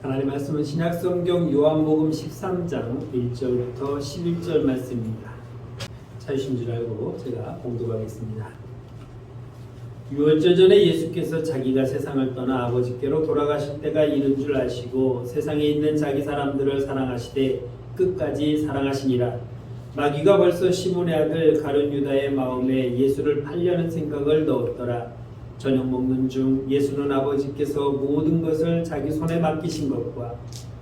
하나님 말씀은 신약성경 요한복음 13장 1절부터 11절 말씀입니다. 찾으신 줄 알고 제가 봉독하겠습니다. 6월절 전에 예수께서 자기가 세상을 떠나 아버지께로 돌아가실 때가 이른 줄 아시고 세상에 있는 자기 사람들을 사랑하시되 끝까지 사랑하시니라. 마귀가 벌써 시몬의 아들 가룟 유다의 마음에 예수를 팔려는 생각을 넣었더라. 저녁 먹는 중 예수는 아버지께서 모든 것을 자기 손에 맡기신 것과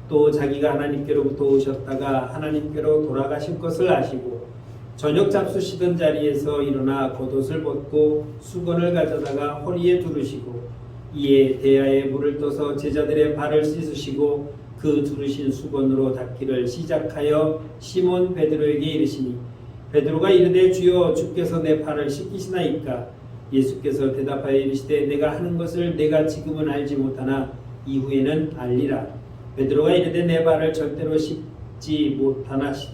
또 자기가 하나님께로부터 오셨다가 하나님께로 돌아가실 것을 아시고 저녁 잡수시던 자리에서 일어나 겉옷을 벗고 수건을 가져다가 허리에 두르시고 이에 대야에 물을 떠서 제자들의 발을 씻으시고 그 두르신 수건으로 닦기를 시작하여 시몬 베드로에게 이르시니 베드로가 이르되 주여 주께서 내 발을 씻기시나이까. 예수께서 대답하여 이르시되 내가 하는 것을 내가 지금은 알지 못하나 이후에는 알리라. 베드로가 이르되 내 발을 절대로 씻지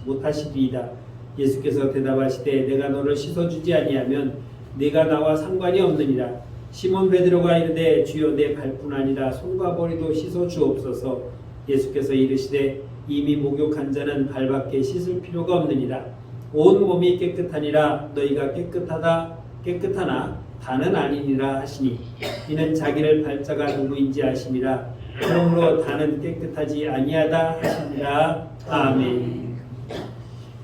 못하시리이다. 예수께서 대답하시되 내가 너를 씻어주지 아니하면 네가 나와 상관이 없느니라. 시몬 베드로가 이르되 주여 내 발뿐 아니라 손과 머리도 씻어 주옵소서. 예수께서 이르시되 이미 목욕한 자는 발밖에 씻을 필요가 없느니라. 온 몸이 깨끗하니라. 너희가 깨끗하나 다는 아니니라 하시니 이는 자기를 발자가 누구인지 아심이라. 그러므로 다는 깨끗하지 아니하다 하시니라. 아멘.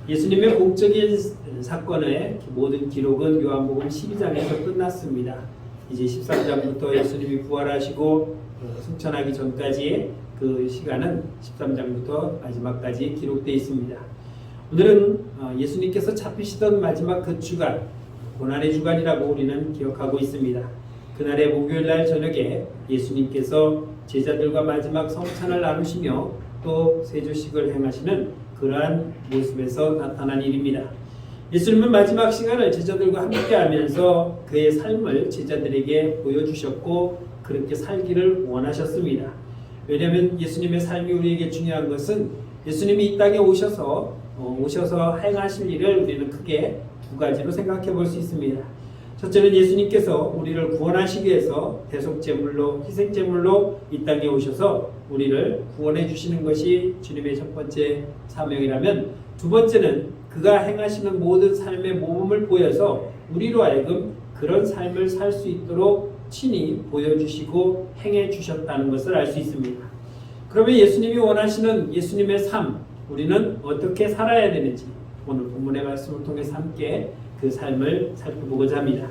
예수님의 공적인 사건의 모든 기록은 요한복음 12장에서 끝났습니다. 이제 13장부터 예수님이 부활하시고 승천하기 전까지의 그 시간은 13장부터 마지막까지 기록되어 있습니다. 오늘은 예수님께서 잡히시던 마지막 그 주간, 고난의 주간이라고 우리는 기억하고 있습니다. 그날의 목요일날 저녁에 예수님께서 제자들과 마지막 성찬을 나누시며 또 세조식을 행하시는 그러한 모습에서 나타난 일입니다. 예수님은 마지막 시간을 제자들과 함께하면서 그의 삶을 제자들에게 보여주셨고 그렇게 살기를 원하셨습니다. 왜냐하면 예수님의 삶이 우리에게 중요한 것은 예수님이 이 땅에 오셔서 행하실 일을 우리는 크게 두 가지로 생각해 볼 수 있습니다. 첫째는 예수님께서 우리를 구원하시기 위해서 대속제물로 희생제물로 이 땅에 오셔서 우리를 구원해 주시는 것이 주님의 첫 번째 사명이라면, 두 번째는 그가 행하시는 모든 삶의 모범을 보여서 우리로 하여금 그런 삶을 살 수 있도록 친히 보여주시고 행해 주셨다는 것을 알 수 있습니다. 그러면 예수님이 원하시는 예수님의 삶, 우리는 어떻게 살아야 되는지 오늘 본문의 말씀을 통해서 함께 그 삶을 살펴보고자 합니다.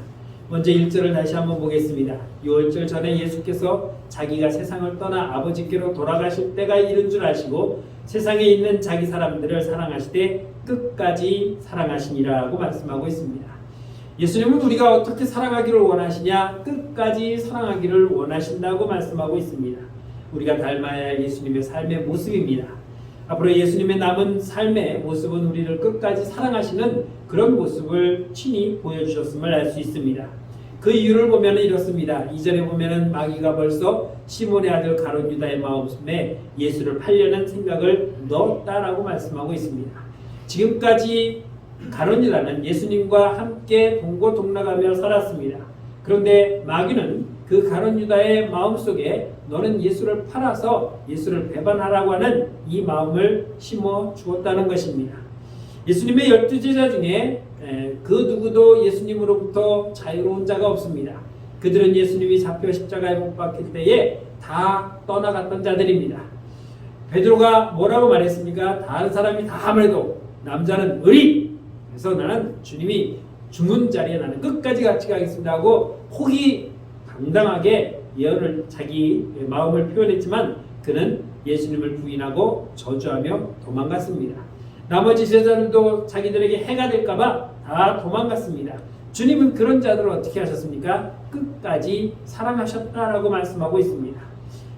먼저 1절을 다시 한번 보겠습니다. 6월절 전에 예수께서 자기가 세상을 떠나 아버지께로 돌아가실 때가 이른 줄 아시고 세상에 있는 자기 사람들을 사랑하시되 끝까지 사랑하시니라고 말씀하고 있습니다. 예수님은 우리가 어떻게 살아가기를 원하시냐? 끝까지 사랑하기를 원하신다고 말씀하고 있습니다. 우리가 닮아야 할 예수님의 삶의 모습입니다. 앞으로 예수님의 남은 삶의 모습은 우리를 끝까지 사랑하시는 그런 모습을 친히 보여주셨음을 알 수 있습니다. 그 이유를 보면 이렇습니다. 2절에 보면 마귀가 벌써 시몬의 아들 가룟 유다의 마음에 예수를 팔려는 생각을 넣었다라고 말씀하고 있습니다. 지금까지 가룟 유다는 예수님과 함께 동고동락하며 살았습니다. 그런데 마귀는 그 가룟 유다의 마음속에 너는 예수를 팔아서 예수를 배반하라고 하는 이 마음을 심어 주었다는 것입니다. 예수님의 12제자 중에 그 누구도 예수님으로부터 자유로운 자가 없습니다. 그들은 예수님이 잡혀 십자가에 못 박힐 때에 다 떠나갔던 자들입니다. 베드로가 뭐라고 말했습니까? 다른 사람이 다 함에도 남자는 의리! 그래서 나는 주님이 죽는 자리에 나는 끝까지 같이 가겠습니다 하고 포기 당당하게 예언을 자기 마음을 표현했지만 그는 예수님을 부인하고 저주하며 도망갔습니다. 나머지 제자들도 자기들에게 해가 될까봐 다 도망갔습니다. 주님은 그런 자들을 어떻게 하셨습니까? 끝까지 사랑하셨다라고 말씀하고 있습니다.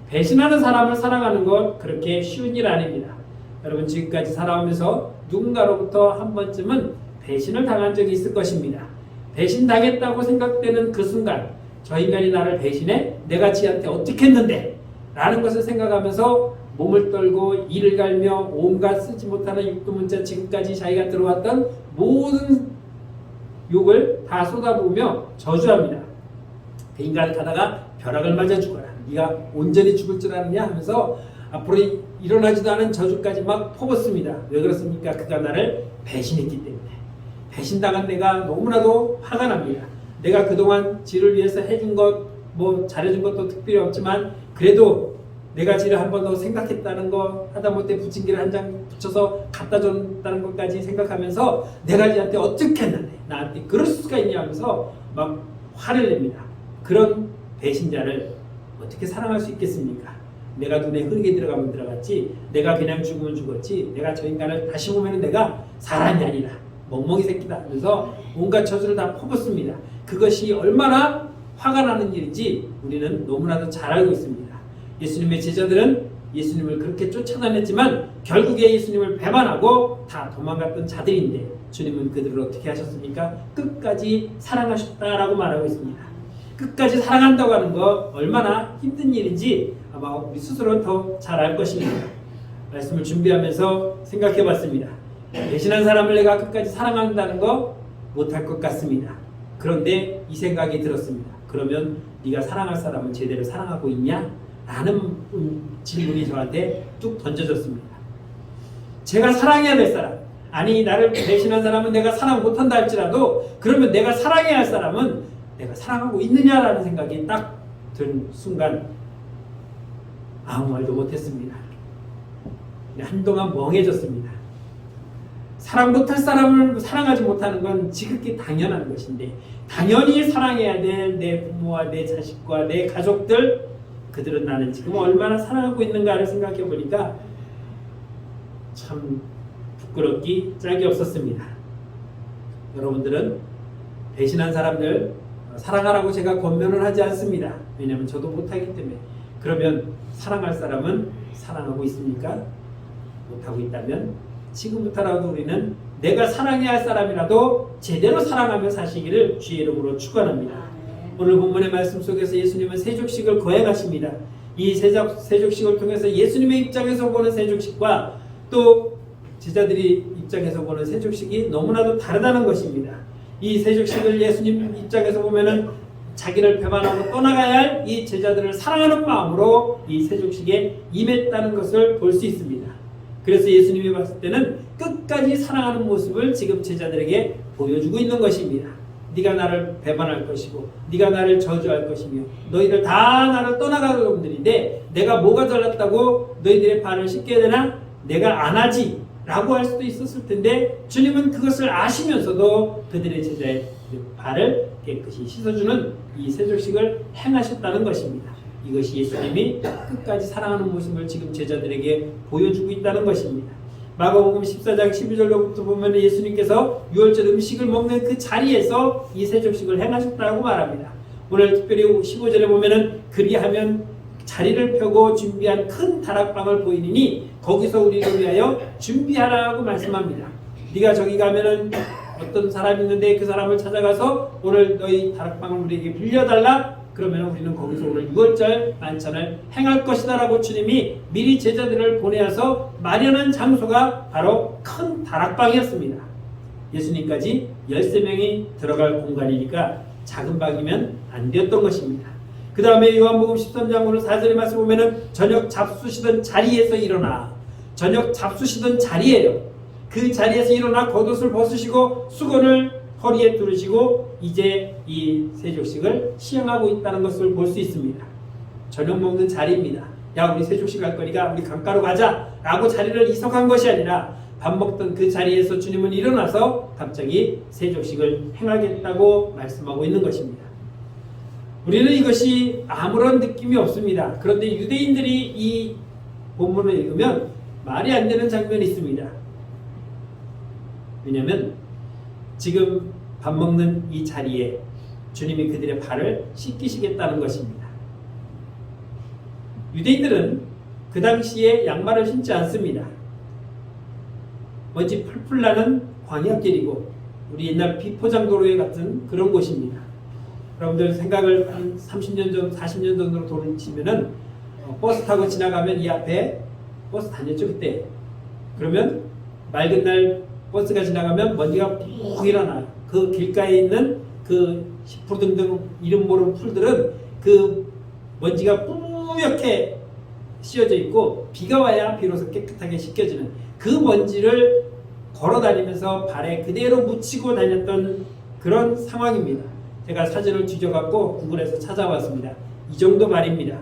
배신하는 사람을 사랑하는 것 그렇게 쉬운 일 아닙니다. 여러분 지금까지 살아오면서 누군가로부터 한 번쯤은 배신을 당한 적이 있을 것입니다. 배신당했다고 생각되는 그 순간 저 인간이 나를 배신해? 내가 지한테 어떻게 했는데? 라는 것을 생각하면서 몸을 떨고 이를 갈며 온갖 쓰지 못하는 육두문자 지금까지 자기가 들어왔던 모든 욕을 다 쏟아부으며 저주합니다. 그 인간을 가다가 벼락을 맞아 죽어라. 네가 온전히 죽을 줄 아느냐 하면서 앞으로 일어나지도 않은 저주까지 막 퍼붓습니다. 왜 그렇습니까? 그가 나를 배신했기 때문에. 배신당한 내가 너무나도 화가 납니다. 내가 그동안 지를 위해서 해준 것, 뭐 잘해준 것도 특별히 없지만 그래도 내가 지를 한 번 더 생각했다는 거, 하다못해 부침개를 한 장 붙여서 갖다 줬다는 것까지 생각하면서 내가 지한테 어떻게 했는데 나한테 그럴 수가 있냐 하면서 막 화를 냅니다. 그런 배신자를 어떻게 사랑할 수 있겠습니까? 내가 눈에 흐르게 들어가면 들어갔지, 내가 그냥 죽으면 죽었지, 내가 저 인간을 다시 보면 내가 사람이 아니라 멍멍이 새끼다 하면서 온갖 저주를 다 퍼붓습니다. 그것이 얼마나 화가 나는 일인지 우리는 너무나도 잘 알고 있습니다. 예수님의 제자들은 예수님을 그렇게 쫓아다녔지만 결국에 예수님을 배반하고 다 도망갔던 자들인데 주님은 그들을 어떻게 하셨습니까? 끝까지 사랑하셨다라고 말하고 있습니다. 끝까지 사랑한다고 하는 거 얼마나 힘든 일인지 아마 우리 스스로는 더 잘 알 것입니다. 말씀을 준비하면서 생각해 봤습니다. 배신한 사람을 내가 끝까지 사랑한다는 거 못할 것 같습니다. 그런데 이 생각이 들었습니다. 그러면 네가 사랑할 사람은 제대로 사랑하고 있냐? 라는 질문이 저한테 뚝 던져졌습니다. 제가 사랑해야 될 사람, 아니 나를 배신한 사람은 내가 사랑 못한다 할지라도 그러면 내가 사랑해야 할 사람은 내가 사랑하고 있느냐라는 생각이 딱 든 순간 아무 말도 못했습니다. 한동안 멍해졌습니다. 사랑 못할 사람을 사랑하지 못하는 건 지극히 당연한 것인데 당연히 사랑해야 될 내 부모와 내 자식과 내 가족들, 그들은 나는 지금 얼마나 사랑하고 있는가를 생각해 보니까 참 부끄럽기 짝이 없었습니다. 여러분들은 배신한 사람들 사랑하라고 제가 권면을 하지 않습니다. 왜냐하면 저도 못하기 때문에. 그러면 사랑할 사람은 사랑하고 있습니까? 못하고 있다면 지금부터라도 우리는 내가 사랑해야 할 사람이라도 제대로 사랑하며 사시기를 주의 이름으로 축원합니다. 오늘 본문의 말씀 속에서 예수님은 세족식을 거행하십니다. 이 세족식을 통해서 예수님의 입장에서 보는 세족식과 또 제자들이 입장에서 보는 세족식이 너무나도 다르다는 것입니다. 이 세족식을 예수님 입장에서 보면은 자기를 배반하고 떠나가야 할 이 제자들을 사랑하는 마음으로 이 세족식에 임했다는 것을 볼 수 있습니다. 그래서 예수님이 봤을 때는 끝까지 사랑하는 모습을 지금 제자들에게 보여주고 있는 것입니다. 네가 나를 배반할 것이고 네가 나를 저주할 것이며 너희들 다 나를 떠나갈 놈들인데 내가 뭐가 잘났다고 너희들의 발을 씻겨야 되나? 내가 안 하지 라고 할 수도 있었을 텐데 주님은 그것을 아시면서도 그들의 제자의 발을 깨끗이 씻어주는 이 세족식을 행하셨다는 것입니다. 이것이 예수님이 끝까지 사랑하는 모습을 지금 제자들에게 보여주고 있다는 것입니다. 마가복음 14장 12절로부터 보면 예수님께서 유월절 음식을 먹는 그 자리에서 이 세족식을 행하셨다고 말합니다. 오늘 특별히 15절에 보면은 그리하면 자리를 펴고 준비한 큰 다락방을 보이니 거기서 우리를 위하여 준비하라고 말씀합니다. 네가 저기 가면은 어떤 사람이 있는데 그 사람을 찾아가서 오늘 너희 다락방을 우리에게 빌려달라. 그러면 우리는 거기서 오늘 6월절 만찬을 행할 것이다 라고 주님이 미리 제자들을 보내어서 마련한 장소가 바로 큰 다락방이었습니다. 예수님까지 13명이 들어갈 공간이니까 작은 방이면 안 되었던 것입니다. 그 다음에 요한복음 13장 오늘 4절에 말씀 보면은 저녁 잡수시던 자리에서 일어나, 저녁 잡수시던 자리에요. 그 자리에서 일어나 겉옷을 벗으시고 수건을 허리에 두르시고 이제 이 세족식을 시행하고 있다는 것을 볼 수 있습니다. 저녁 먹는 자리입니다. 야 우리 세족식 할 거니까 우리 강가로 가자 라고 자리를 이석한 것이 아니라 밥 먹던 그 자리에서 주님은 일어나서 갑자기 세족식을 행하겠다고 말씀하고 있는 것입니다. 우리는 이것이 아무런 느낌이 없습니다. 그런데 유대인들이 이 본문을 읽으면 말이 안 되는 장면이 있습니다. 왜냐하면 지금 밥 먹는 이 자리에 주님이 그들의 발을 씻기시겠다는 것입니다. 유대인들은 그 당시에 양말을 신지 않습니다. 먼지 풀풀 나는 광야길이고 우리 옛날 비포장도로에 같은 그런 곳입니다. 여러분들 생각을 한 30년 전, 40년 정도로 돌리시면은 버스 타고 지나가면 이 앞에 버스 다녔죠 그때. 그러면 맑은 날 버스가 지나가면 먼지가 푹 일어나요. 그 길가에 있는 그 시푸르 등등 이름 모르는 풀들은 그 먼지가 뿌옇게 씌어져 있고 비가 와야 비로소 깨끗하게 씻겨지는 그 먼지를 걸어 다니면서 발에 그대로 묻히고 다녔던 그런 상황입니다. 제가 사진을 뒤져갖고 구글에서 찾아봤습니다. 이 정도 말입니다.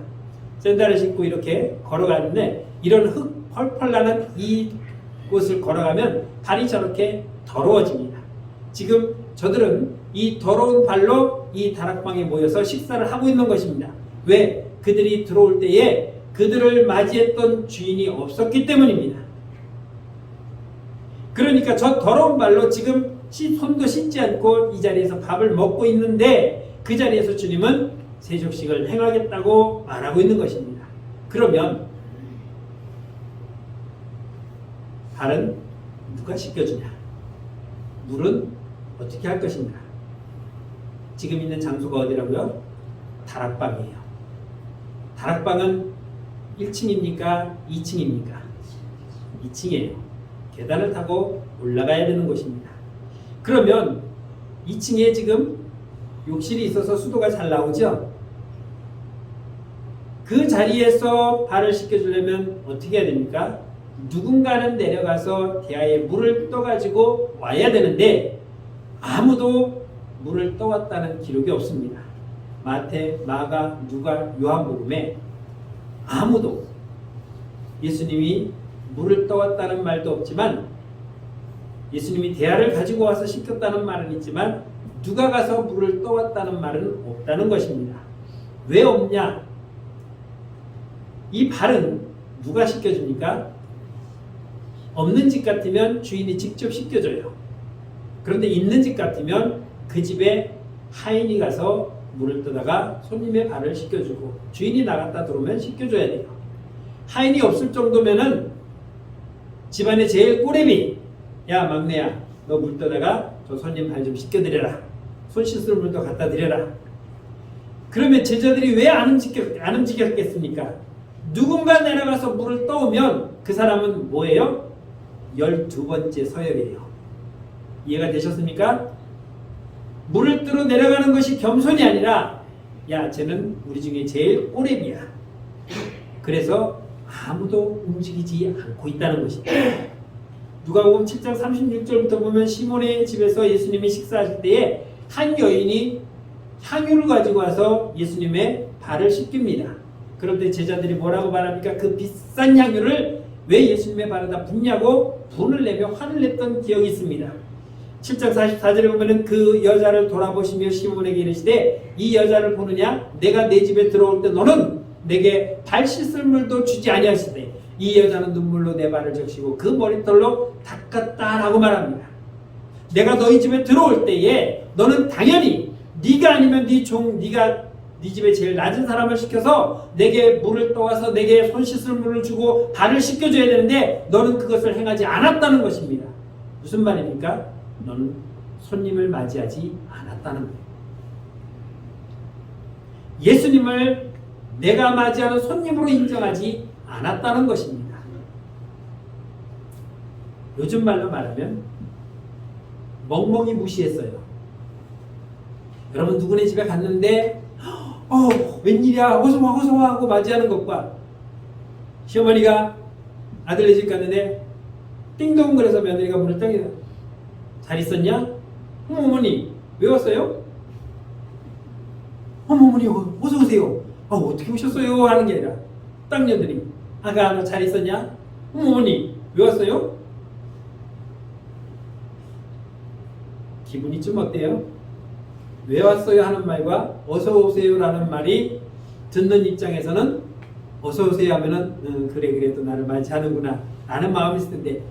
샌들을 신고 이렇게 걸어가는데 이런 흙 펄펄 나는 이 곳을 걸어가면 발이 저렇게 더러워집니다. 지금 저들은 이 더러운 발로 이 다락방에 모여서 식사를 하고 있는 것입니다. 왜? 그들이 들어올 때에 그들을 맞이했던 주인이 없었기 때문입니다. 그러니까 저 더러운 발로 지금 손도 씻지 않고 이 자리에서 밥을 먹고 있는데 그 자리에서 주님은 세족식을 행하겠다고 말하고 있는 것입니다. 그러면 발은 누가 씻겨주냐? 물은 어떻게 할 것인가? 지금 있는 장소가 어디라고요? 다락방이에요. 다락방은 1층입니까? 2층입니까? 2층이에요. 계단을 타고 올라가야 되는 곳입니다. 그러면 2층에 지금 욕실이 있어서 수도가 잘 나오죠? 그 자리에서 발을 씻겨주려면 어떻게 해야 됩니까? 누군가는 내려가서 대야에 물을 떠가지고 와야 되는데 아무도 물을 떠왔다는 기록이 없습니다. 마태, 마가, 누가, 요한복음에 아무도 예수님이 물을 떠왔다는 말도 없지만 예수님이 대야를 가지고 와서 씻겼다는 말은 있지만 누가 가서 물을 떠왔다는 말은 없다는 것입니다. 왜 없냐? 이 발은 누가 씻겨줍니까? 없는 집 같으면 주인이 직접 씻겨줘요. 그런데 있는 집 같으면 그 집에 하인이 가서 물을 떠다가 손님의 발을 씻겨주고 주인이 나갔다 들어오면 씻겨줘야 돼요. 하인이 없을 정도면은 집안의 제일 꼬레비, 야 막내야 너 물 떠다가 저 손님 발 좀 씻겨드려라. 손 씻을 물도 갖다 드려라. 그러면 제자들이 왜 안 움직였겠습니까? 누군가 내려가서 물을 떠오면 그 사람은 뭐예요? 12번째 서열이에요. 이해가 되셨습니까? 물을 뜨러 내려가는 것이 겸손이 아니라 야 쟤는 우리 중에 제일 꼬레비야. 그래서 아무도 움직이지 않고 있다는 것입니다. 누가복음 7장 36절부터 보면 시몬의 집에서 예수님이 식사하실 때에 한 여인이 향유를 가지고 와서 예수님의 발을 씻깁니다. 그런데 제자들이 뭐라고 말합니까? 그 비싼 향유를 왜 예수님의 발에다 붓냐고 분을 내며 화를 냈던 기억이 있습니다. 7장 44절에 보면 그 여자를 돌아보시며 시몬에게 이르시되 이 여자를 보느냐? 내가 내 집에 들어올 때 너는 내게 발 씻을 물도 주지 아니하시되 이 여자는 눈물로 내 발을 적시고 그 머리털로 닦았다라고 말합니다. 내가 너희 집에 들어올 때에 너는 당연히 네가 아니면 네가 네 집에 제일 낮은 사람을 시켜서 내게 물을 떠와서 내게 손 씻을 물을 주고 발을 씻겨줘야 되는데 너는 그것을 행하지 않았다는 것입니다. 무슨 말입니까? 너는 손님을 맞이하지 않았다는 거예요. 예수님을 내가 맞이하는 손님으로 인정하지 않았다는 것입니다. 요즘 말로 말하면 멍멍이 무시했어요. 여러분 누구네 집에 갔는데 웬일이야 어서와 하고 맞이하는 것과 시어머니가 아들네 집 갔는데 띵동 그래서 며느리가 문을 당겨 잘 있었냐? 어머니 왜 왔어요? 어머니 어서 오세요. 어떻게 오셨어요? 하는 게 아니라 땅년들이 아가 너 잘 있었냐? 어머니 왜 왔어요? 기분이 좀 어때요? 왜 왔어요? 하는 말과 어서 오세요 라는 말이 듣는 입장에서는 어서 오세요 하면은 그래 또 나를 맞이하는구나 라는 마음이 있을 텐데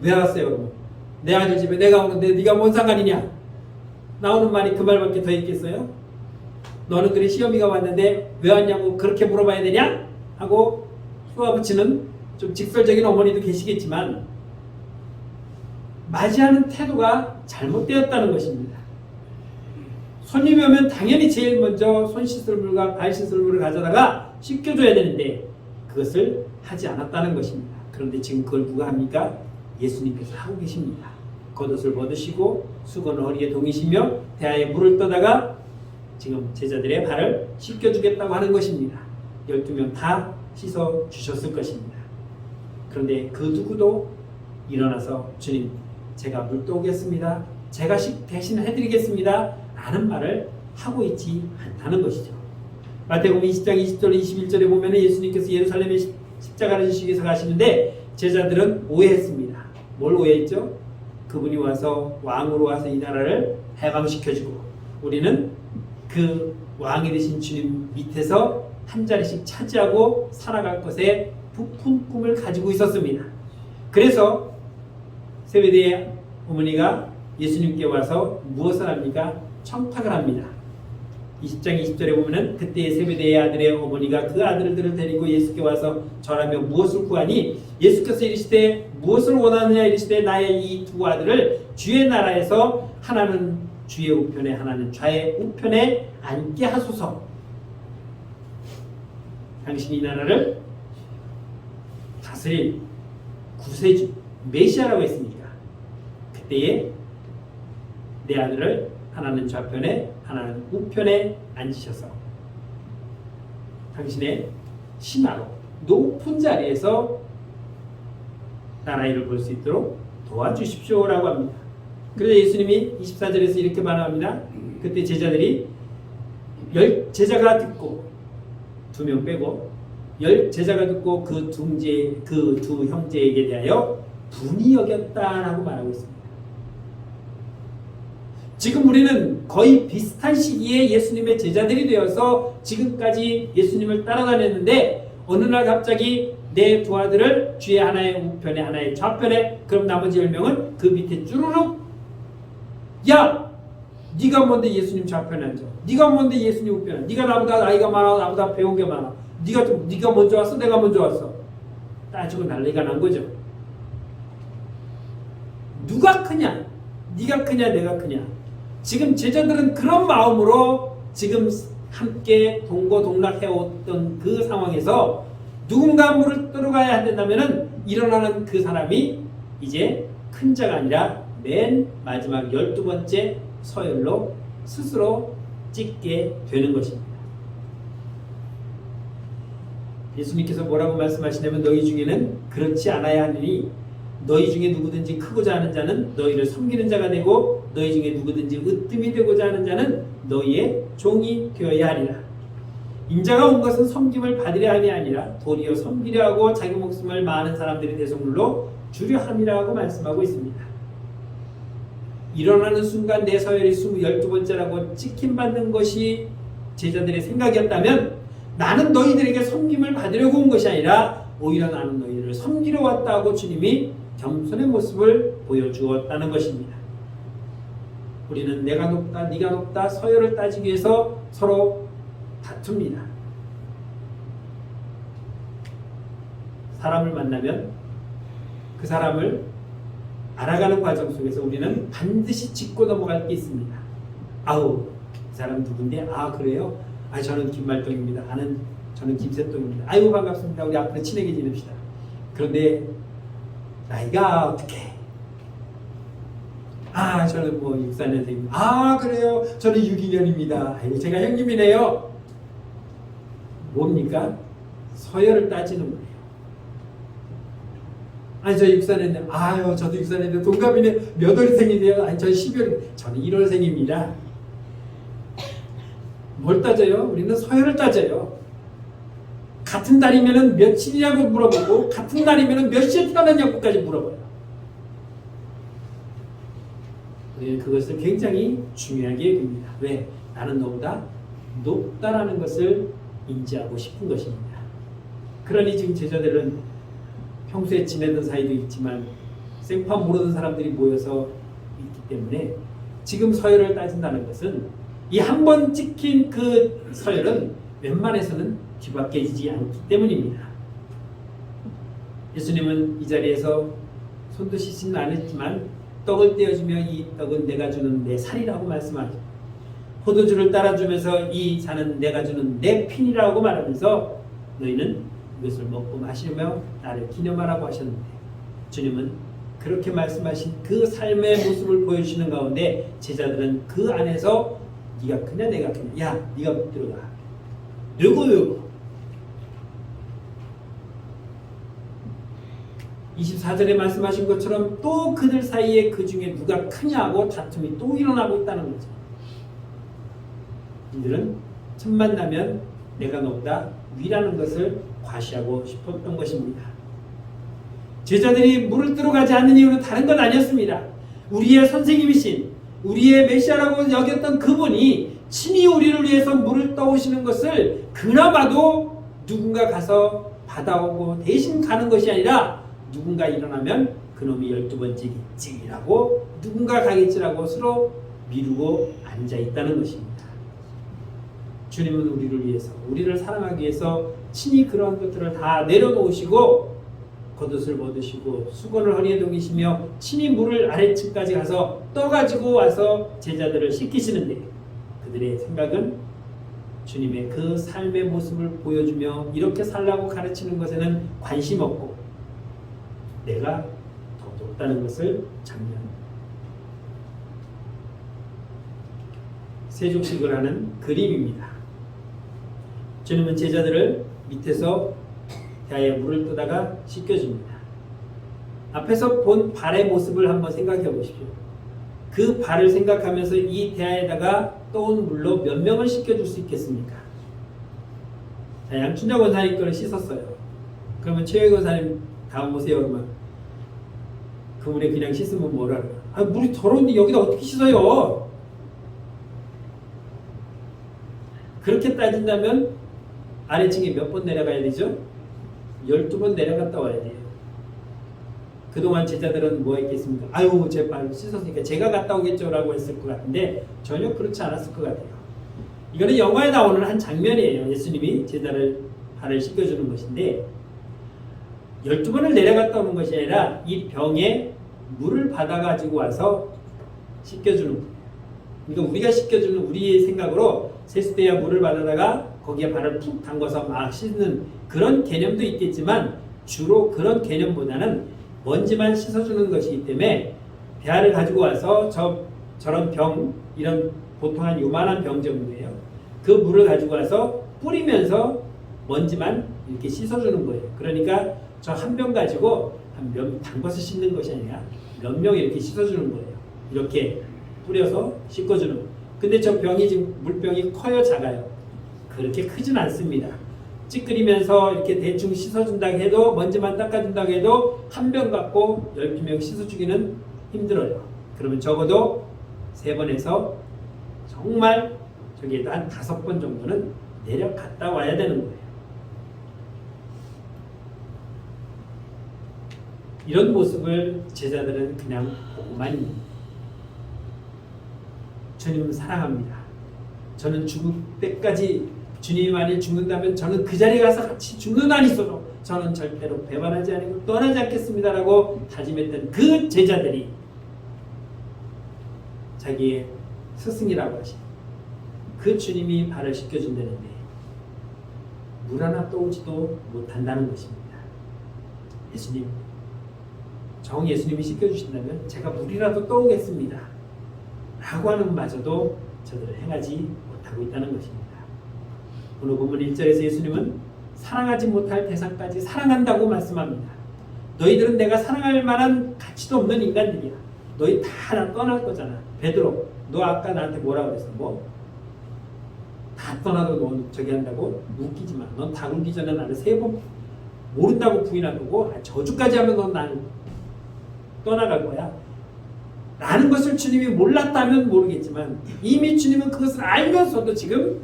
왜 왔어요? 그러면 내 아들 집에 내가 오는데 네가 뭔 상관이냐? 나오는 말이 그 말밖에 더 있겠어요? 너는 그래 시어미가 왔는데 왜 왔냐고 그렇게 물어봐야 되냐? 하고 쏘아붙이는 좀 직설적인 어머니도 계시겠지만 맞이하는 태도가 잘못되었다는 것입니다. 손님이 오면 당연히 제일 먼저 손 씻을 물과 발 씻을 물을 가져다가 씻겨줘야 되는데 그것을 하지 않았다는 것입니다. 그런데 지금 그걸 누가 합니까? 예수님께서 하고 계십니다. 겉옷을 벗으시고 수건을 허리에 동이시며 대야에 물을 떠다가 지금 제자들의 발을 씻겨주겠다고 하는 것입니다. 12명 다 씻어 주셨을 것입니다. 그런데 그 누구도 일어나서 주님, 제가 물 떠오겠습니다. 제가 대신 해드리겠습니다. 라는 말을 하고 있지 않다는 것이죠. 마태복음 20장 20절 21절에 보면 예수님께서 예루살렘에 십자가를 지시기 위해서 가시는데 제자들은 오해했습니다. 뭘 오해했죠? 그분이 와서 왕으로 와서 이 나라를 해방시켜주고 우리는 그 왕이 되신 주님 밑에서 한 자리씩 차지하고 살아갈 것에 부푼 꿈을 가지고 있었습니다. 그래서 세베대의 어머니가 예수님께 와서 무엇을 합니까? 청탁을 합니다. 20장 20절에 보면은 그때 세베대의 아들의 어머니가 그 아들들을 데리고 예수께 와서 절하며 무엇을 구하니 예수께서 이르시되 무엇을 원하느냐 이르시되 나의 이 두 아들을 주의 나라에서 하나는 주의 우편에 하나는 좌의 우편에 앉게 하소서. 당신이 이 나라를 다스릴 구세주 메시아라고 했으니까 그때에 내 아들을 하나는 좌편에 하나는 우편에 앉으셔서 당신의 신하로 높은 자리에서 나라 일을 볼 수 있도록 도와주십시오라고 합니다. 그래서 예수님이 24절에서 이렇게 말합니다. 그때 제자들이 제자가 듣고 2명 빼고 제자가 듣고 그 두 형제에게 대하여 분이 여겼다라고 말하고 있습니다. 지금 우리는 거의 비슷한 시기에 예수님의 제자들이 되어서 지금까지 예수님을 따라다녔는데 어느 날 갑자기 내 두 아들을 주의 하나의 우편에 하나의 좌편에 그럼 나머지 10명은 그 밑에 쭈루룩 야! 네가 뭔데 예수님 좌편에 앉아? 네가 뭔데 예수님 우편에 앉아? 네가 나보다 나이가 많아 나보다 배운 게 많아 네가 먼저 왔어? 내가 먼저 왔어? 따지고 난리가 난 거죠. 누가 크냐? 네가 크냐 내가 크냐? 지금 제자들은 그런 마음으로 지금 함께 동고동락해왔던 그 상황에서 누군가 물을 들어가야 된다면 일어나는 그 사람이 이제 큰 자가 아니라 맨 마지막 12번째 서열로 스스로 찍게 되는 것입니다. 예수님께서 뭐라고 말씀하시냐면 너희 중에는 그렇지 않아야 하느니 너희 중에 누구든지 크고자 하는 자는 너희를 섬기는 자가 되고 너희 중에 누구든지 으뜸이 되고자 하는 자는 너희의 종이 되어야 하리라. 인자가 온 것은 섬김을 받으려 함이 아니라 도리어 섬기려 하고 자기 목숨을 많은 사람들의 대속물로 주려 함이라고 말씀하고 있습니다. 일어나는 순간 내 서열이 12번째라고 찍힘받는 것이 제자들의 생각이었다면 나는 너희들에게 섬김을 받으려고 온 것이 아니라 오히려 나는 너희들을 섬기러 왔다고 주님이 겸손의 모습을 보여주었다는 것입니다. 우리는 내가 높다 네가 높다 서열을 따지기 위해서 서로 다툽니다. 사람을 만나면 그 사람을 알아가는 과정 속에서 우리는 반드시 짚고 넘어갈 게 있습니다. 아우 그 사람 누군데? 아 그래요? 아 저는 김말동입니다. 저는 김새동입니다. 아이고 반갑습니다. 우리 앞으로 친하게 지냅시다. 그런데 나이가 어떻게? 아 저는 뭐 64년생입니다. 아 그래요? 저는 62년입니다. 아이고 제가 형님이네요. 뭡니까? 서열을 따지는 거예요. 아니 저 64년생 아유 저도 64년생 동갑이네. 몇 월생이세요? 아니 저 12월 저는 1월생입니다. 뭘 따져요? 우리는 서열을 따져요. 같은 달이면 며칠이냐고 물어보고 같은 날이면 몇 시에 태어났냐고까지 물어봐요. 우리는 그것을 굉장히 중요하게 봅니다. 왜? 나는 너보다 높다라는 것을 인지하고 싶은 것입니다. 그러니 지금 제자들은 평소에 지내던 사이도 있지만 생판 모르는 사람들이 모여서 있기 때문에 지금 서열을 따진다는 것은 이 한 번 찍힌 그 서열은 웬만해서는 뒤바뀌지 않기 때문입니다. 예수님은 이 자리에서 손도 씻지는 않았지만 떡을 떼어주며 이 떡은 내가 주는 내 살이라고 말씀하죠. 포도주를 따라주면서 이 잔은 내가 주는 내 피니라고 말하면서 너희는 이것을 먹고 마시며 나를 기념하라고 하셨는데 주님은 그렇게 말씀하신 그 삶의 모습을 보여주시는 가운데 제자들은 그 안에서 네가 크냐 내가 크냐 야 네가 들어가 누구 24절에 말씀하신 것처럼 또 그들 사이에 그 중에 누가 크냐고 다툼이 또 일어나고 있다는 거죠. 이들은 첫 만나면 내가 너보다 위라는 것을 과시하고 싶었던 것입니다. 제자들이 물을 들어가지 않는 이유는 다른 건 아니었습니다. 우리의 선생님이신 우리의 메시아라고 여겼던 그분이 친히 우리를 위해서 물을 떠오시는 것을 그나마도 누군가 가서 받아오고 대신 가는 것이 아니라 누군가 일어나면 그놈이 12번째겠지라고 누군가 가겠지라고 서로 미루고 앉아있다는 것입니다. 주님은 우리를 위해서 우리를 사랑하기 위해서 친히 그러한 것들을 다 내려놓으시고 겉옷을 벗으시고 수건을 허리에 동이시며 친히 물을 아래층까지 가서 떠가지고 와서 제자들을 씻기시는데 그들의 생각은 주님의 그 삶의 모습을 보여주며 이렇게 살라고 가르치는 것에는 관심 없고 내가 더 높다는 것을 장면 세족식을 하는 그림입니다. 주님은 제자들을 밑에서 대야에 물을 떠다가 씻겨줍니다. 앞에서 본 발의 모습을 한번 생각해 보십시오. 그 발을 생각하면서 이 대야에다가 떠온 물로 몇 명을 씻겨줄 수 있겠습니까? 자, 양춘자 권사님 거를 씻었어요. 그러면 최혜 권사님 다음 오세요. 그러면 그 물에 그냥 씻으면 뭐라 그래요? 아, 물이 더러운데 여기다 어떻게 씻어요? 그렇게 따진다면 아래층에 몇 번 내려가야 되죠? 12번 내려갔다 와야 돼요. 그동안 제자들은 뭐 했겠습니까? 아유, 제 발 씻었으니까 제가 갔다 오겠죠 라고 했을 것 같은데 전혀 그렇지 않았을 것 같아요. 이거는 영화에 나오는 한 장면이에요. 예수님이 제자를 발을 씻겨주는 것인데 12번을 내려갔다 오는 것이 아니라 이 병에 물을 받아가지고 와서 씻겨주는 거예요. 그러니까 우리가 씻겨주는 우리의 생각으로 세수대야 물을 받아다가 거기에 발을 푹 담궈서 막 씻는 그런 개념도 있겠지만 주로 그런 개념보다는 먼지만 씻어주는 것이기 때문에 대야를 가지고 와서 저런 병, 이런 보통 한 요만한 병 정도예요. 그 물을 가지고 와서 뿌리면서 먼지만 이렇게 씻어주는 거예요. 그러니까 저 한 병 가지고 한 몇 담궈서 씻는 것이 아니라 몇 명 이렇게 씻어주는 거예요. 이렇게 뿌려서 씻어주는 거예요. 근데 저 병이 지금 물병이 커요, 작아요? 그렇게 크진 않습니다. 찌끄리면서 이렇게 대충 씻어준다고 해도 먼지만 닦아준다고 해도 한 병 갖고 12명 씻어주기는 힘들어요. 그러면 적어도 3번에서 정말 저기에도 한 5번 정도는 내려갔다 와야 되는 거예요. 이런 모습을 제자들은 그냥 보고만 있는 거예요. 주님은 사랑합니다. 저는 죽을 때까지 주님이 만일 죽는다면 저는 그 자리에 가서 같이 죽는 한이 있어도 저는 절대로 배반하지 않고 떠나지 않겠습니다라고 다짐했던 그 제자들이 자기의 스승이라고 하신 그 주님이 발을 씻겨준다는데 물 하나 떠오지도 못한다는 것입니다. 예수님, 정 예수님이 씻겨주신다면 제가 물이라도 떠오겠습니다 라고 하는 마저도 저들을 행하지 못하고 있다는 것입니다. 오늘 본문 1절에서 예수님은 사랑하지 못할 대상까지 사랑한다고 말씀합니다. 너희들은 내가 사랑할 만한 가치도 없는 인간들이야. 너희 다 나 떠날 거잖아. 베드로, 너 아까 나한테 뭐라고 그랬어? 뭐? 다 떠나도 너 저기 한다고? 웃기지 마. 넌 다 울기 전에 나를 3번 모른다고 부인할 거고 저주까지 하면 넌 나를 떠나갈 거야. 라는 것을 주님이 몰랐다면 모르겠지만 이미 주님은 그것을 알면서도 지금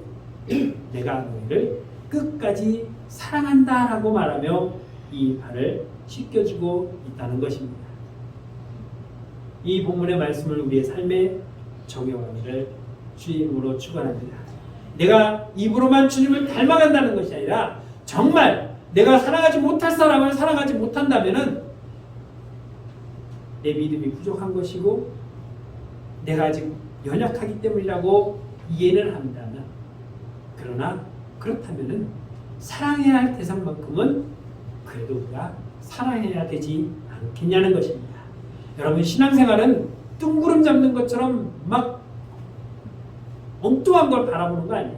내가 너희를 끝까지 사랑한다라고 말하며 이 발을 씻겨주고 있다는 것입니다. 이 본문의 말씀을 우리의 삶에 적용하기를 주님으로 축원합니다. 내가 입으로만 주님을 닮아간다는 것이 아니라 정말 내가 사랑하지 못할 사람을 사랑하지 못한다면은 내 믿음이 부족한 것이고 내가 아직 연약하기 때문이라고 이해를 한다면 그러나 그렇다면은 사랑해야 할 대상만큼은 그래도 우리가 사랑해야 되지 않겠냐는 것입니다. 여러분 신앙생활은 뜬구름 잡는 것처럼 막 엉뚱한 걸 바라보는 거 아니에요.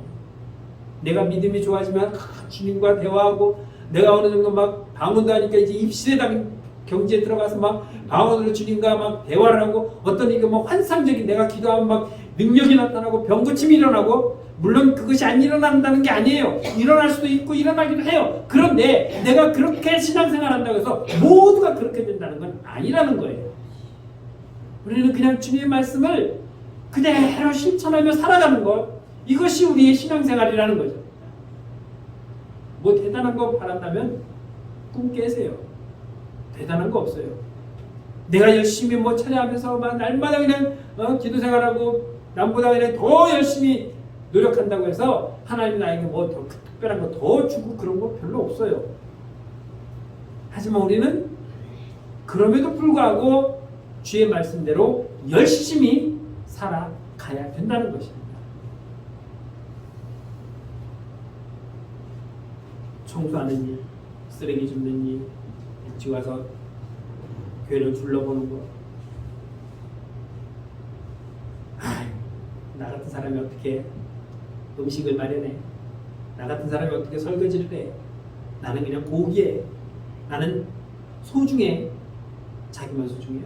내가 믿음이 좋아지면 주님과 대화하고 내가 어느 정도 막 방언도 하니까 이제 입시에 경지에 들어가서 막 방언으로 주님과 막 대화를 하고 어떤 이게 뭐 환상적인 내가 기도하면 막 능력이 나타나고 병 고침이 일어나고 물론 그것이 안 일어난다는 게 아니에요. 일어날 수도 있고 일어나기도 해요. 그런데 내가 그렇게 신앙생활 한다고 해서 모두가 그렇게 된다는 건 아니라는 거예요. 우리는 그냥 주님의 말씀을 그대로 실천하며 살아가는 것, 이것이 우리의 신앙생활이라는 거죠. 뭐 대단한 거 바란다면 꿈 깨세요. 대단한 거 없어요. 내가 열심히 뭐 찬양하면서 막 날마다 그냥 기도 생활하고 남보다 그냥 더 열심히 노력한다고 해서 하나님 나에게 뭐 더 특별한 거 더 주고 그런 거 별로 없어요. 하지만 우리는 그럼에도 불구하고 주의 말씀대로 열심히 살아가야 된다는 것입니다. 청소하는 일, 쓰레기 줍는 일, 일찍 와서 교회를 둘러보는 것. 나 같은 사람이 어떻게 음식을 마련해? 나 같은 사람이 어떻게 설거지를 해? 나는 그냥 고기에, 나는 소중해. 자기만 소중해요.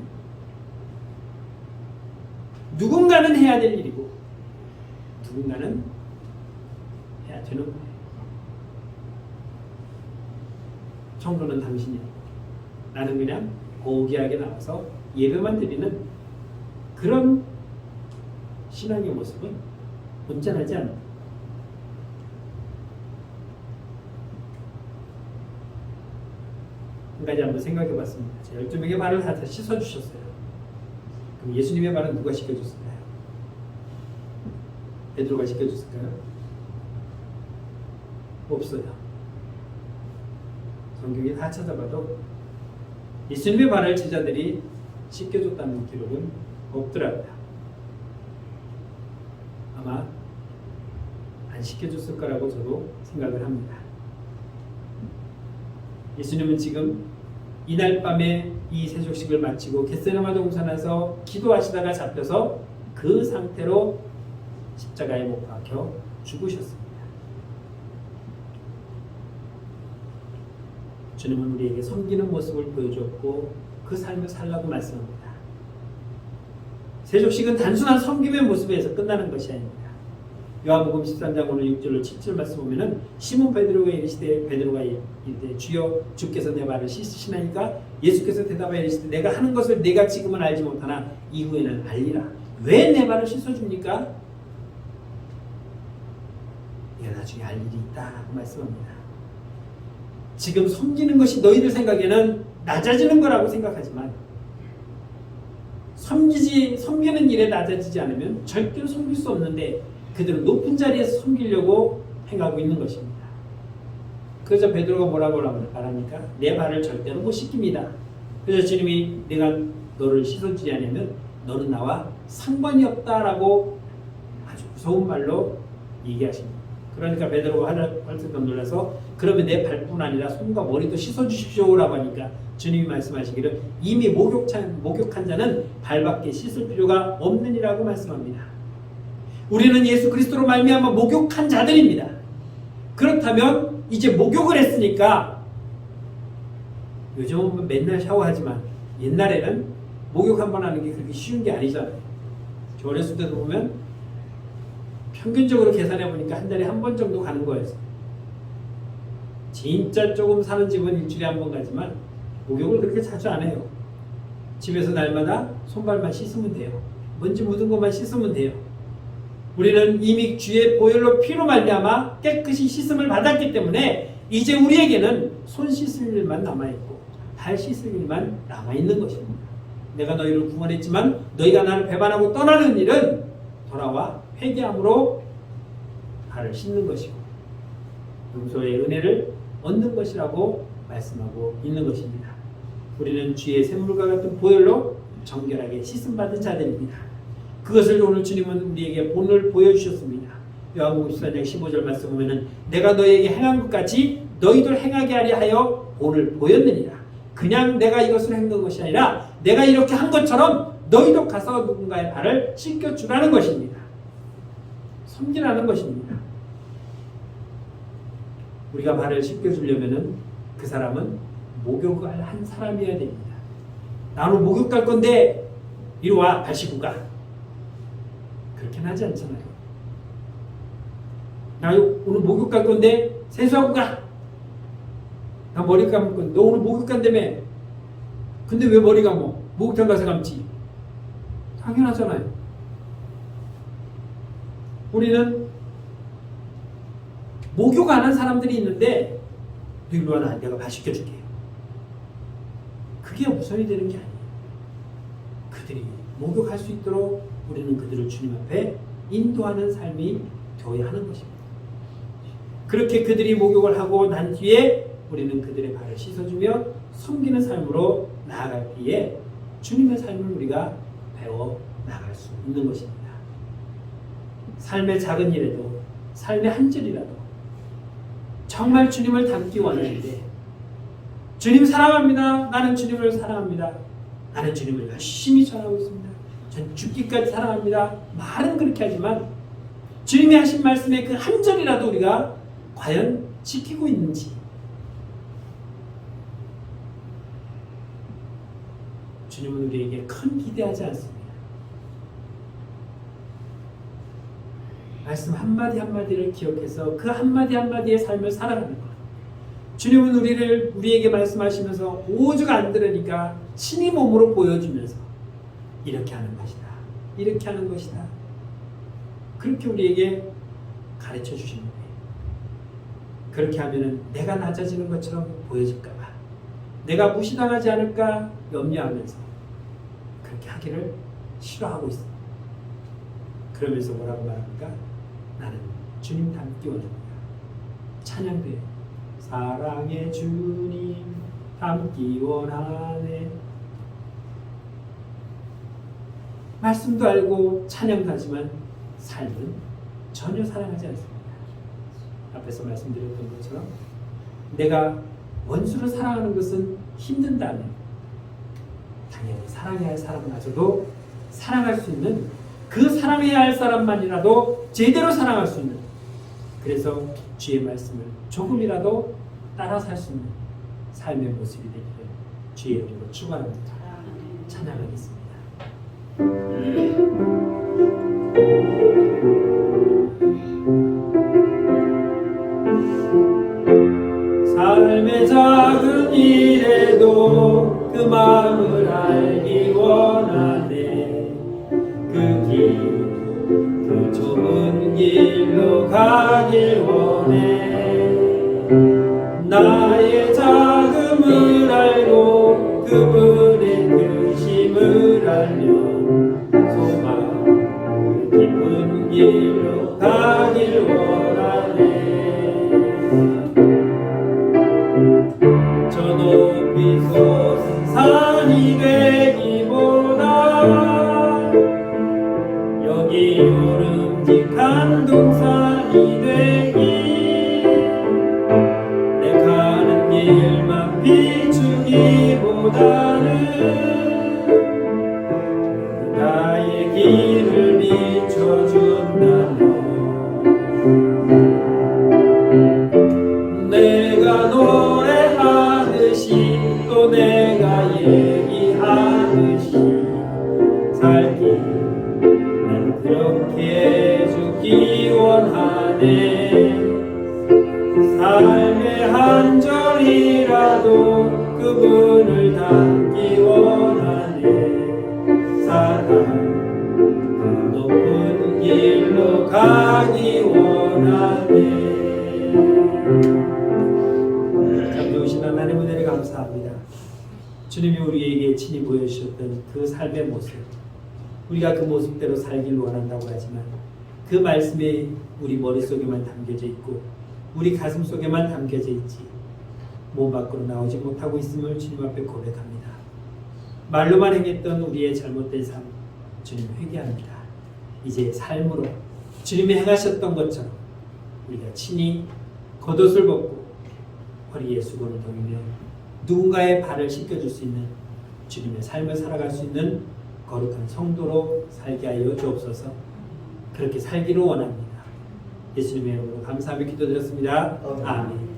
누군가는 해야 될 일이고 누군가는 해야 되는 거예요. 청소는 당신이, 나는 그냥 고귀하게 나와서 예배만 드리는 그런 신앙의 모습은 온전하지 않다. 한 가지 한번 생각해 봤습니다. 12명의 발을 다 씻어주셨어요. 그럼 예수님의 발은 누가 씻겨줬을까요? 베드로가 씻겨줬을까요? 없어요. 성경에 다 찾아봐도 예수님의 발을 제자들이 씻겨줬다는 기록은 없더랍니다. 아마 안 씻겨줬을 거라고 저도 생각을 합니다. 예수님은 지금 이날 밤에 이 세족식을 마치고 겟세마네 동산에서 기도하시다가 잡혀서 그 상태로 십자가에 못 박혀 죽으셨습니다. 주님은 우리에게 섬기는 모습을 보여줬고 그 삶을 살라고 말씀합니다. 세족식은 단순한 섬김의 모습에서 끝나는 것이 아닙니다. 요한복음 13장 오늘 6절로 7절 말씀 보면은 시몬 베드로가 이르시되 베드로가 이르되 주여 주께서 내 발을 씻으시나이까 예수께서 대답하여 이르시되 내가 하는 것을 내가 지금은 알지 못하나 이후에는 알리라. 왜 내 발을 씻어줍니까? 내가 나중에 알 일이 있다라고 말씀합니다. 지금 섬기는 것이 너희들 생각에는 낮아지는 거라고 생각하지만 섬기는 일에 낮아지지 않으면 절대로 섬길 수 없는데 그들은 높은 자리에서 섬기려고 행하고 있는 것입니다. 그래서 베드로가 뭐라고 말합니까? 내 발을 절대로 못 씻깁니다. 그래서 주님이 내가 너를 씻어주지 않으면 너는 나와 상관이 없다라고 아주 무서운 말로 얘기하십니다. 그러니까 베드로가 헐떡 놀라서 그러면 내 발뿐 아니라 손과 머리도 씻어주십시오라고 하니까 주님이 말씀하시기를 이미 목욕한 자는 발밖에 씻을 필요가 없느니라고 말씀합니다. 우리는 예수 그리스도로 말미암아 목욕한 자들입니다. 그렇다면 이제 목욕을 했으니까 요즘은 맨날 샤워하지만 옛날에는 목욕 한 번 하는 게 그렇게 쉬운 게 아니잖아요. 저 어렸을 때도 보면 평균적으로 계산해 보니까 한 달에 한 번 정도 가는 거였어요. 진짜 조금 사는 집은 일주일에 한 번 가지만 목욕을 그렇게 자주 안 해요. 집에서 날마다 손발만 씻으면 돼요. 먼지 묻은 것만 씻으면 돼요. 우리는 이미 주의 보혈로 피로 말미암아 깨끗이 씻음을 받았기 때문에 이제 우리에게는 손 씻을 일만 남아있고 발 씻을 일만 남아있는 것입니다. 내가 너희를 구원했지만 너희가 나를 배반하고 떠나는 일은 돌아와 회개함으로 발을 씻는 것이고 용서의 은혜를 얻는 것이라고 말씀하고 있는 것입니다. 우리는 주의 샘물과 같은 보혈로 정결하게 씻음받은 자들입니다. 그것을 오늘 주님은 우리에게 본을 보여주셨습니다. 요한복음 14장 15절 말씀 보면은 내가 너희에게 행한 것 같이 너희들 행하게 하려 하여 본을 보였느니라. 그냥 내가 이것을 행한 것이 아니라 내가 이렇게 한 것처럼 너희도 가서 누군가의 발을 씻겨주라는 것입니다. 섬기라는 것입니다. 우리가 발을 씻겨주려면은 그 사람은 목욕을 한 사람이어야 됩니다. 나는 목욕 갈 건데 이리 와, 발 씻고 가. 그렇게는 하지 않잖아요. 나 오늘 목욕 갈 건데 세수하고 가. 나 머리 감을 건데 너 오늘 목욕 간다며. 근데 왜 머리 감어? 목욕탕 가서 감지. 당연하잖아요. 우리는 목욕 안 한 사람들이 있는데 이리 와, 내가 발 씻겨줄게. 그게 우선이 되는 게 아니에요. 그들이 목욕할 수 있도록 우리는 그들을 주님 앞에 인도하는 삶이 되어야 하는 것입니다. 그렇게 그들이 목욕을 하고 난 뒤에 우리는 그들의 발을 씻어주며 섬기는 삶으로 나아갈 때에 주님의 삶을 우리가 배워 나갈 수 있는 것입니다. 삶의 작은 일에도, 삶의 한 줄이라도 정말 주님을 닮기 원하는데, 주님 사랑합니다. 나는 주님을 사랑합니다. 나는 주님을 열심히 전하고 있습니다. 전 죽기까지 사랑합니다. 말은 그렇게 하지만 주님이 하신 말씀의 그 한 절이라도 우리가 과연 지키고 있는지, 주님은 우리에게 큰 기대하지 않습니다. 말씀 한마디 한마디를 기억해서 그 한마디 한마디의 삶을 살아가는 것. 주님은 우리에게 말씀하시면서 오죽 안 들으니까 친히 몸으로 보여주면서 이렇게 하는 것이다. 이렇게 하는 것이다. 그렇게 우리에게 가르쳐 주시는 거예요. 그렇게 하면은 내가 낮아지는 것처럼 보여질까 봐, 내가 무시당하지 않을까 염려하면서 그렇게 하기를 싫어하고 있습니다. 그러면서 뭐라고 말합니까? 나는 주님 닮기 원합니다. 찬양돼요. 사랑의 주님 닮기 원하네. 말씀도 알고 찬양도 하지만 삶은 전혀 사랑하지 않습니다. 앞에서 말씀드렸던 것처럼 내가 원수를 사랑하는 것은 힘든다면 당연히 사랑해야 할 사람마저도 사랑할 수 있는, 그 사랑해야 할 사람만이라도 제대로 사랑할 수 있는, 그래서 주의 말씀을 조금이라도 따라 살 수 있는 삶의 모습이 되기를 주의 이름으로 축원합니다. 찬양하겠습니다. 삶의 작은 일에도 그 마음을 알기 원하네. 그 좁은 길로 가길 원해. 나의 작음을 알고 그분의 크심을 알며 소망 그 깊은 길로 가길 원하네. 저 높이 솟은 산이 되기보다 여기 오름직한 동산이 되기, 내 가는 길만 비추기보다는 나의 길을 비춰준다면 내가 노래하듯이 또 내가 얘기하듯이 살기, 난 그렇게 죽기 원하네. 삶의 한 절이라도 그분을 닮기 원하네. 사랑 그 높은 길로 가기 원하네. 참 좋으신 하나님 은혜를 감사합니다. 주님이 우리에게 친히 보여주셨던 그 삶의 모습, 우리가 그 모습대로 살길 원한다고 하지만 그 말씀이 우리 머릿속에만 담겨져 있고 우리 가슴 속에만 담겨져 있지 몸 밖으로 나오지 못하고 있음을 주님 앞에 고백합니다. 말로만 행했던 우리의 잘못된 삶, 주님 회개합니다. 이제 삶으로 주님이 행하셨던 것처럼 우리가 친히 겉옷을 벗고 허리에 수건을 동이며 누군가의 발을 씻겨줄 수 있는 주님의 삶을 살아갈 수 있는 거룩한 성도로 살게 하여 주옵소서. 그렇게 살기를 원합니다. 예수님의 이름으로 감사하며 기도드렸습니다. 아멘.